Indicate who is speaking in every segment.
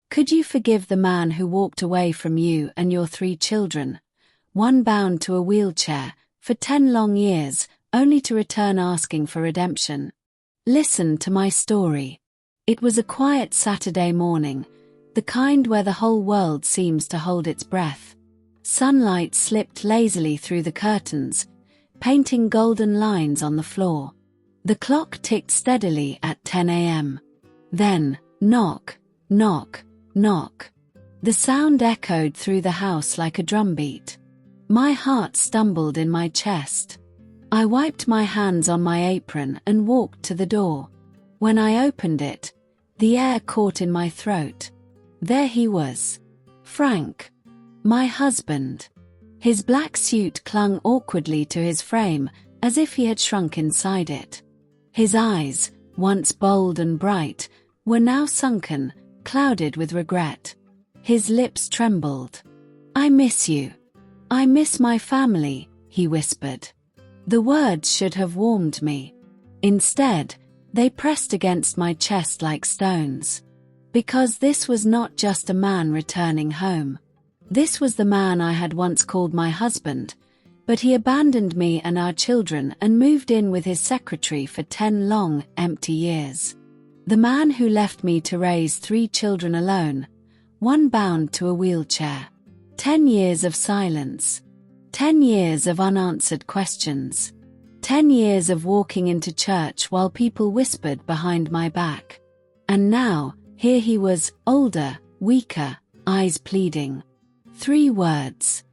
Speaker 1: Could you forgive the man who walked away from you and your 3 children, one bound to a wheelchair, for 10 long years, only to return asking for redemption? Listen to my story. It was a quiet Saturday morning, the kind where the whole world seems to hold its breath. Sunlight slipped lazily through the curtains, painting golden lines on the floor. The clock ticked steadily at 10 a.m. Then, knock, knock, knock. The sound echoed through the house like a drumbeat. My heart stumbled in my chest. I wiped my hands on my apron and walked to the door. When I opened it, the air caught in my throat. There he was. Frank. My husband. His black suit clung awkwardly to his frame, as if he had shrunk inside it. His eyes, once bold and bright, were now sunken, clouded with regret. His lips trembled. "I miss you. I miss my family," he whispered. The words should have warmed me. Instead, they pressed against my chest like stones. Because this was not just a man returning home. This was the man I had once called my husband, but he abandoned me and our children and moved in with his secretary for 10 long, empty years. The man who left me to raise 3 children alone, one bound to a wheelchair. 10 years of silence. 10 years of unanswered questions. 10 years of walking into church while people whispered behind my back. And now, here he was, older, weaker, eyes pleading. 3 words.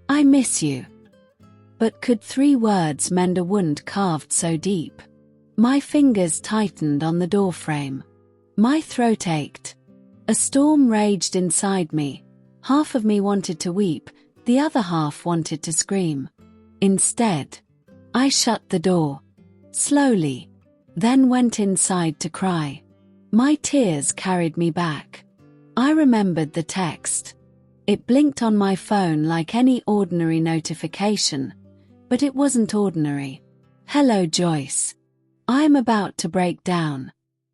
Speaker 1: "I miss you." But could 3 words mend a wound carved so deep? My fingers tightened on the doorframe. My throat ached. A storm raged inside me. Half of me wanted to weep, the other half wanted to scream. Instead, I shut the door. Slowly. Then went inside to cry. My tears carried me back. I remembered the text. It blinked on my phone like any ordinary notification. But it wasn't ordinary. "Hello, Joyce. I'm about to break down.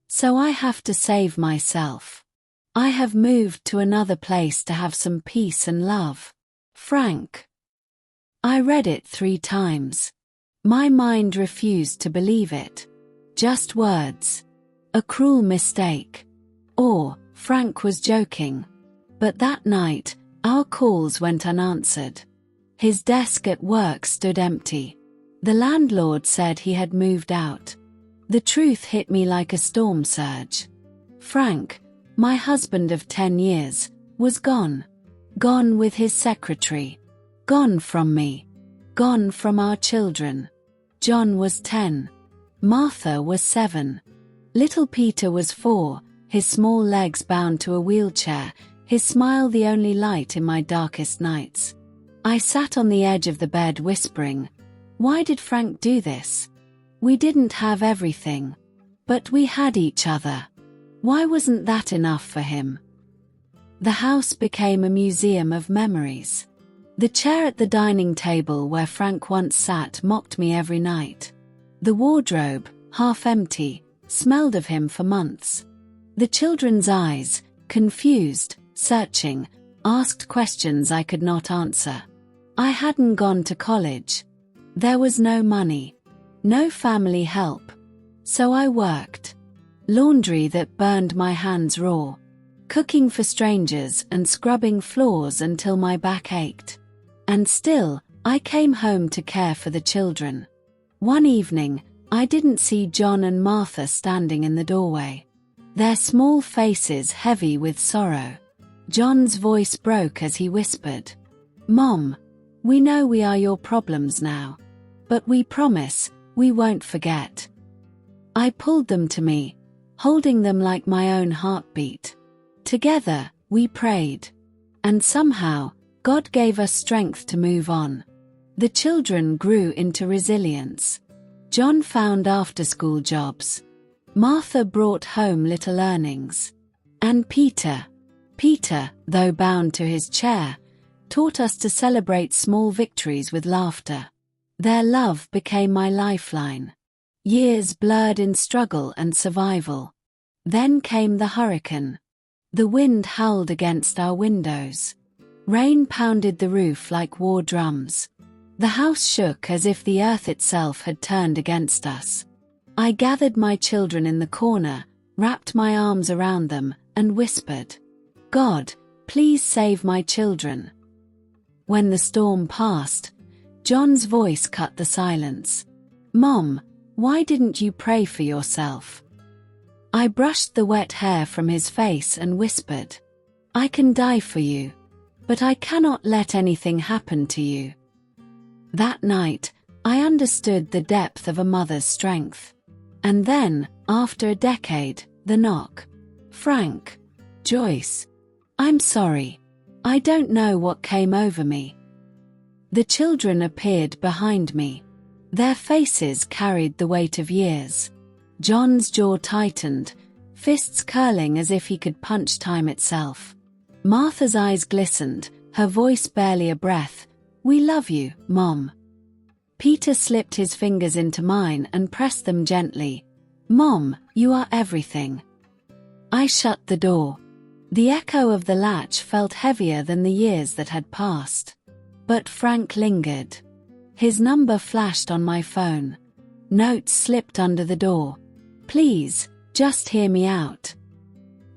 Speaker 1: So I have to save myself. I have moved to another place to have some peace and love. Frank." I read it 3 times. My mind refused to believe it. Just words. A cruel mistake. Or, Frank was joking. But that night, our calls went unanswered. His desk at work stood empty. The landlord said he had moved out. The truth hit me like a storm surge. Frank, my husband of 10 years, was gone. Gone with his secretary. Gone from me. Gone from our children. John was 10. Martha was 7. Little Peter was 4, his small legs bound to a wheelchair, his smile the only light in my darkest nights. I sat on the edge of the bed whispering, why did Frank do this? We didn't have everything. But we had each other. Why wasn't that enough for him? The house became a museum of memories. The chair at the dining table where Frank once sat mocked me every night. The wardrobe, half empty, smelled of him for months. The children's eyes, confused, searching, asked questions I could not answer. I hadn't gone to college. There was no money. No family help. So I worked. Laundry that burned my hands raw. Cooking for strangers and scrubbing floors until my back ached. And still, I came home to care for the children. One evening, I didn't see John and Martha standing in the doorway. Their small faces heavy with sorrow. John's voice broke as he whispered, "Mom, we know we are your problems now. But we promise, we won't forget." I pulled them to me, holding them like my own heartbeat. Together, we prayed. And somehow, God gave us strength to move on. The children grew into resilience. John found after-school jobs. Martha brought home little earnings. And Peter, though bound to his chair, taught us to celebrate small victories with laughter. Their love became my lifeline. Years blurred in struggle and survival. Then came the hurricane. The wind howled against our windows. Rain pounded the roof like war drums. The house shook as if the earth itself had turned against us. I gathered my children in the corner, wrapped my arms around them, and whispered, "God, please save my children." When the storm passed, John's voice cut the silence. "Mom, why didn't you pray for yourself?" I brushed the wet hair from his face and whispered, "I can die for you, but I cannot let anything happen to you." That night, I understood the depth of a mother's strength. And then, after a decade, the knock. "Frank." "Joyce." "I'm sorry. I don't know what came over me." The children appeared behind me. Their faces carried the weight of years. John's jaw tightened, fists curling as if he could punch time itself. Martha's eyes glistened, her voice barely a breath. "We love you, Mom." Peter slipped his fingers into mine and pressed them gently. "Mom, you are everything." I shut the door. The echo of the latch felt heavier than the years that had passed. But Frank lingered. His number flashed on my phone. Notes slipped under the door. "Please, just hear me out."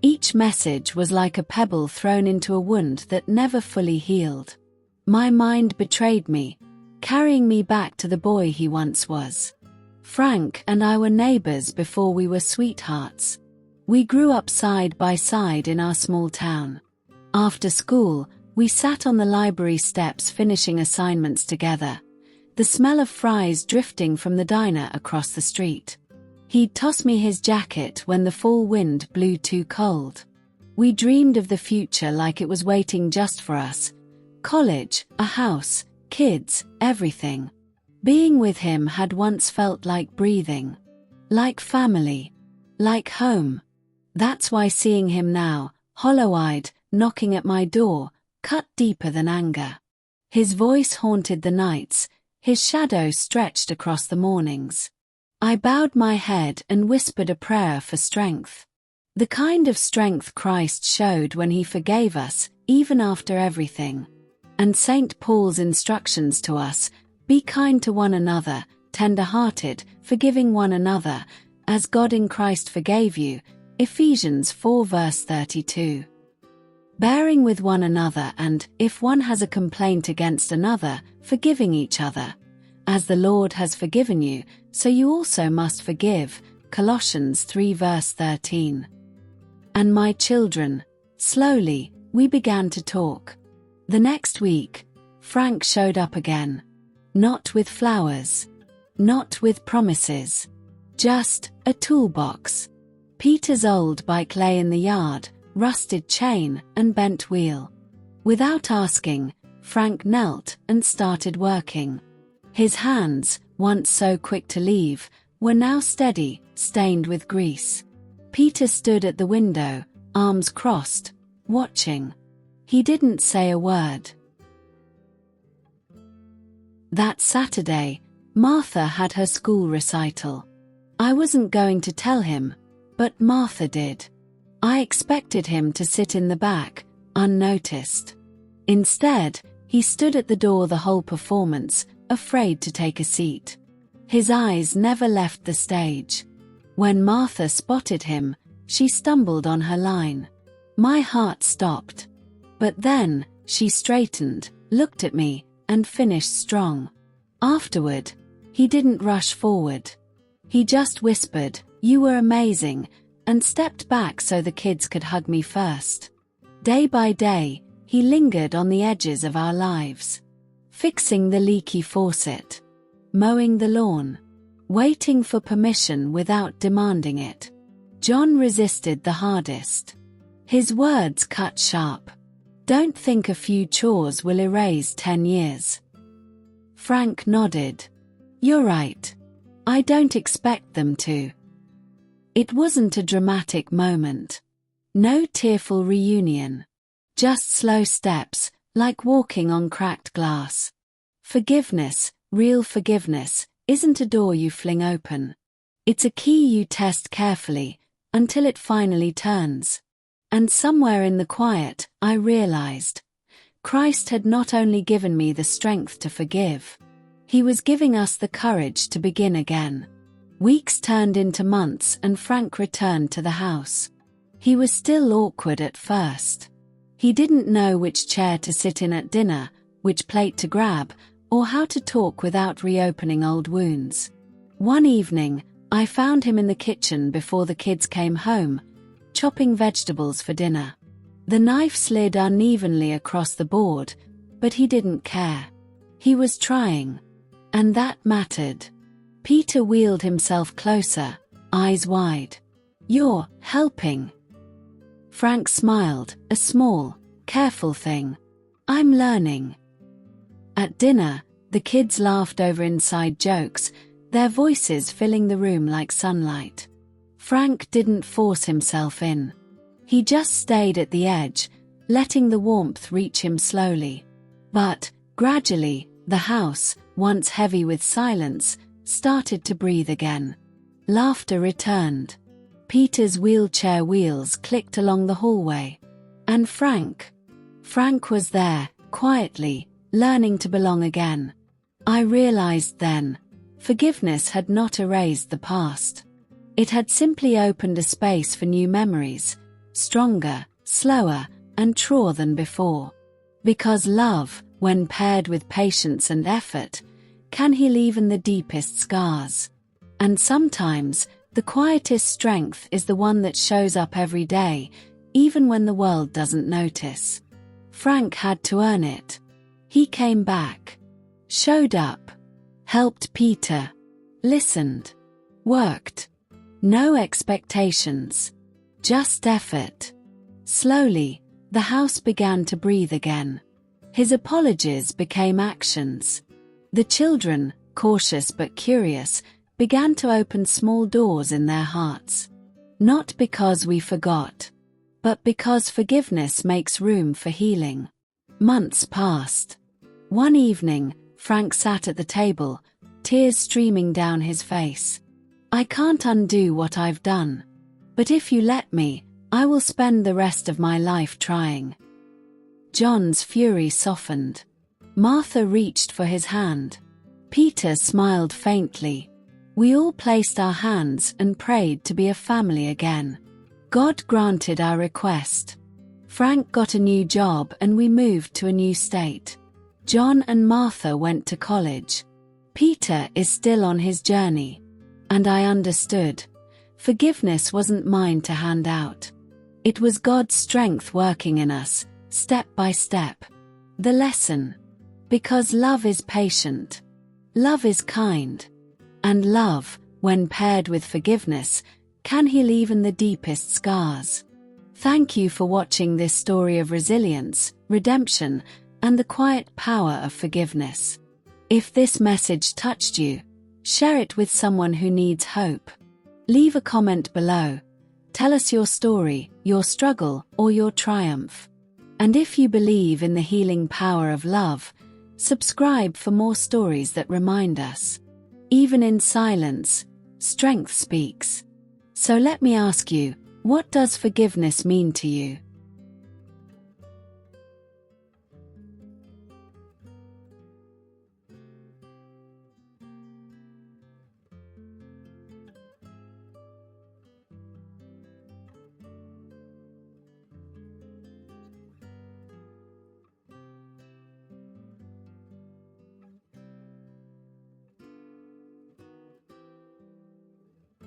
Speaker 1: Each message was like a pebble thrown into a wound that never fully healed. My mind betrayed me, carrying me back to the boy he once was. Frank and I were neighbors before we were sweethearts. We grew up side by side in our small town. After school, we sat on the library steps finishing assignments together, the smell of fries drifting from the diner across the street. He'd toss me his jacket when the fall wind blew too cold. We dreamed of the future like it was waiting just for us. College, a house, kids, everything. Being with him had once felt like breathing. Like family. Like home. That's why seeing him now, hollow-eyed, knocking at my door, cut deeper than anger. His voice haunted the nights, his shadow stretched across the mornings. I bowed my head and whispered a prayer for strength. The kind of strength Christ showed when he forgave us, even after everything. And St. Paul's instructions to us, be kind to one another, tender-hearted, forgiving one another, as God in Christ forgave you, Ephesians 4 verse 32. Bearing with one another and, if one has a complaint against another, forgiving each other. As the Lord has forgiven you, so you also must forgive, Colossians 3 verse 13. And my children, slowly, we began to talk. The next week, Frank showed up again. Not with flowers. Not with promises. Just a toolbox. Peter's old bike lay in the yard, rusted chain and bent wheel. Without asking, Frank knelt and started working. His hands, once so quick to leave, were now steady, stained with grease. Peter stood at the window, arms crossed, watching. He didn't say a word. That Saturday, Martha had her school recital. I wasn't going to tell him, but Martha did. I expected him to sit in the back, unnoticed. Instead, he stood at the door the whole performance, afraid to take a seat. His eyes never left the stage. When Martha spotted him, she stumbled on her line. My heart stopped. But then, she straightened, looked at me, and finished strong. Afterward, he didn't rush forward. He just whispered, "You were amazing," and stepped back so the kids could hug me first. Day by day, he lingered on the edges of our lives. Fixing the leaky faucet. Mowing the lawn. Waiting for permission without demanding it. John resisted the hardest. His words cut sharp. Don't think a few chores will erase 10 years. Frank nodded. You're right. I don't expect them to. It wasn't a dramatic moment. No tearful reunion. Just slow steps, like walking on cracked glass. Forgiveness, real forgiveness, isn't a door you fling open. It's a key you test carefully, until it finally turns. And somewhere in the quiet, I realized Christ had not only given me the strength to forgive, he was giving us the courage to begin again. Weeks turned into months and Frank returned to the house. He was still awkward at first. He didn't know which chair to sit in at dinner, which plate to grab, or how to talk without reopening old wounds. One evening, I found him in the kitchen before the kids came home, chopping vegetables for dinner. The knife slid unevenly across the board, but he didn't care. He was trying. And that mattered. Peter wheeled himself closer, eyes wide. "You're helping." Frank smiled, a small, careful thing. "I'm learning." At dinner, the kids laughed over inside jokes, their voices filling the room like sunlight. Frank didn't force himself in. He just stayed at the edge, letting the warmth reach him slowly. But, gradually, the house, once heavy with silence, started to breathe again. Laughter returned. Peter's wheelchair wheels clicked along the hallway. And Frank was there, quietly, learning to belong again. I realized then, forgiveness had not erased the past. It had simply opened a space for new memories, stronger, slower, and truer than before. Because love, when paired with patience and effort, can heal even the deepest scars. And sometimes, the quietest strength is the one that shows up every day, even when the world doesn't notice. Frank had to earn it. He came back, showed up, helped Peter, listened, worked. No expectations, just effort. Slowly, the house began to breathe again. His apologies became actions. The children, cautious but curious, began to open small doors in their hearts. Not because we forgot, but because forgiveness makes room for healing. Months passed. One evening, Frank sat at the table, tears streaming down his face. "I can't undo what I've done. But if you let me, I will spend the rest of my life trying." John's fury softened. Martha reached for his hand. Peter smiled faintly. We all placed our hands and prayed to be a family again. God granted our request. Frank got a new job and we moved to a new state. John and Martha went to college. Peter is still on his journey. And I understood. Forgiveness wasn't mine to hand out. It was God's strength working in us, step by step. The lesson. Because love is patient. Love is kind. And love, when paired with forgiveness, can heal even the deepest scars. Thank you for watching this story of resilience, redemption, and the quiet power of forgiveness. If this message touched you, share it with someone who needs hope. Leave a comment below. Tell us your story, your struggle, or your triumph. And if you believe in the healing power of love, subscribe for more stories that remind us. Even in silence, strength speaks. So let me ask you, what does forgiveness mean to you?